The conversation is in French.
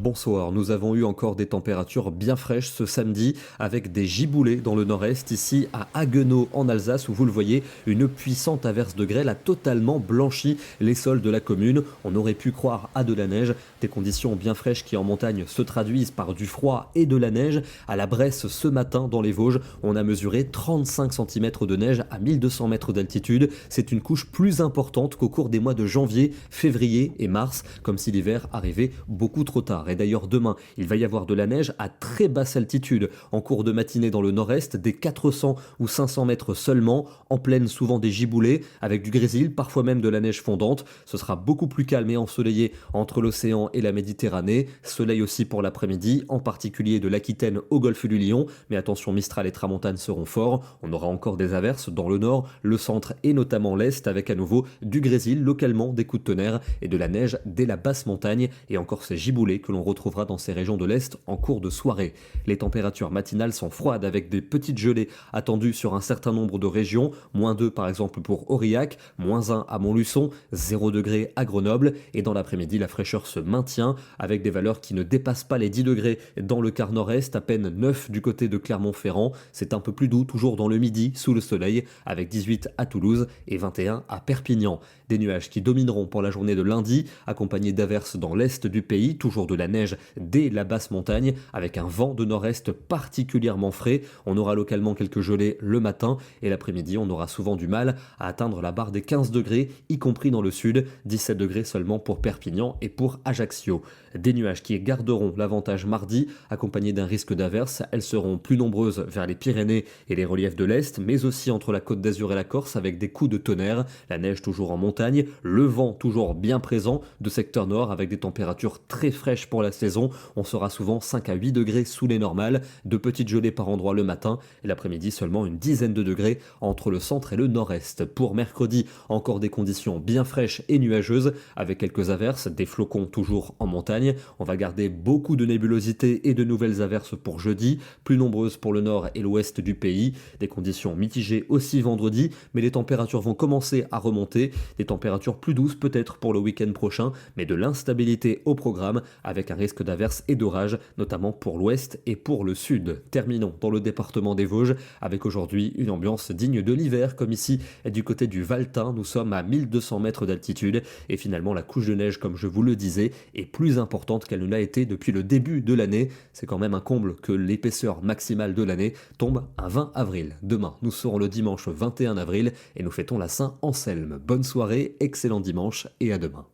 Bonsoir, nous avons eu encore des températures bien fraîches ce samedi avec des giboulées dans le nord-est, ici à Haguenau en Alsace où vous le voyez, une puissante averse de grêle a totalement blanchi les sols de la commune. On aurait pu croire à de la neige, des conditions bien fraîches qui en montagne se traduisent par du froid et de la neige. À la Bresse ce matin dans les Vosges, on a mesuré 35 cm de neige à 1200 mètres d'altitude. C'est une couche plus importante qu'au cours des mois de janvier, février et mars, comme si l'hiver arrivait beaucoup trop tard. Et d'ailleurs demain, il va y avoir de la neige à très basse altitude, en cours de matinée dans le nord-est, des 400 ou 500 mètres seulement, en plaine souvent des giboulées, avec du grésil, parfois même de la neige fondante. Ce sera beaucoup plus calme et ensoleillé entre l'océan et la Méditerranée. Soleil aussi pour l'après-midi, en particulier de l'Aquitaine au golfe du Lion, mais attention, Mistral et Tramontane seront forts. On aura encore des averses dans le nord, le centre et notamment l'est, avec à nouveau du grésil, localement des coups de tonnerre et de la neige dès la basse montagne, et encore ces giboulées que l'on retrouvera dans ces régions de l'Est en cours de soirée. Les températures matinales sont froides avec des petites gelées attendues sur un certain nombre de régions, -2 par exemple pour Aurillac, -1 à Montluçon, 0 degrés à Grenoble, et dans l'après-midi la fraîcheur se maintient avec des valeurs qui ne dépassent pas les 10 degrés dans le quart nord-est, à peine 9 du côté de Clermont-Ferrand. C'est un peu plus doux toujours dans le midi sous le soleil avec 18 à Toulouse et 21 à Perpignan. Des nuages qui domineront pour la journée de lundi, accompagnés d'averses dans l'est du pays, toujours de la neige dès la basse montagne, avec un vent de nord-est particulièrement frais. On aura localement quelques gelées le matin et l'après-midi, on aura souvent du mal à atteindre la barre des 15 degrés, y compris dans le sud, 17 degrés seulement pour Perpignan et pour Ajaccio. Des nuages qui garderont l'avantage mardi, accompagnés d'un risque d'averses. Elles seront plus nombreuses vers les Pyrénées et les reliefs de l'Est, mais aussi entre la Côte d'Azur et la Corse, avec des coups de tonnerre. La neige toujours en montagne, le vent toujours bien présent de secteur nord, avec des températures très fraîches pour la saison. On sera souvent 5 à 8 degrés sous les normales, de petites gelées par endroits le matin, et l'après-midi seulement une dizaine de degrés entre le centre et le nord-est. Pour mercredi, encore des conditions bien fraîches et nuageuses, avec quelques averses, des flocons toujours en montagne. On va garder beaucoup de nébulosité et de nouvelles averses pour jeudi, plus nombreuses pour le nord et l'ouest du pays. Des conditions mitigées aussi vendredi, mais les températures vont commencer à remonter. Des températures plus douces peut-être pour le week-end prochain, mais de l'instabilité au programme, avec un risque d'averses et d'orages, notamment pour l'ouest et pour le sud. Terminons dans le département des Vosges, avec aujourd'hui une ambiance digne de l'hiver, comme ici du côté du Valtin. Nous sommes à 1200 mètres d'altitude, et finalement la couche de neige, comme je vous le disais, est plus importante qu'elle ne l'a été depuis le début de l'année. C'est quand même un comble que l'épaisseur maximale de l'année tombe un 20 avril. Demain, nous serons le dimanche 21 avril et nous fêtons la Saint-Anselme. Bonne soirée, excellent dimanche et à demain.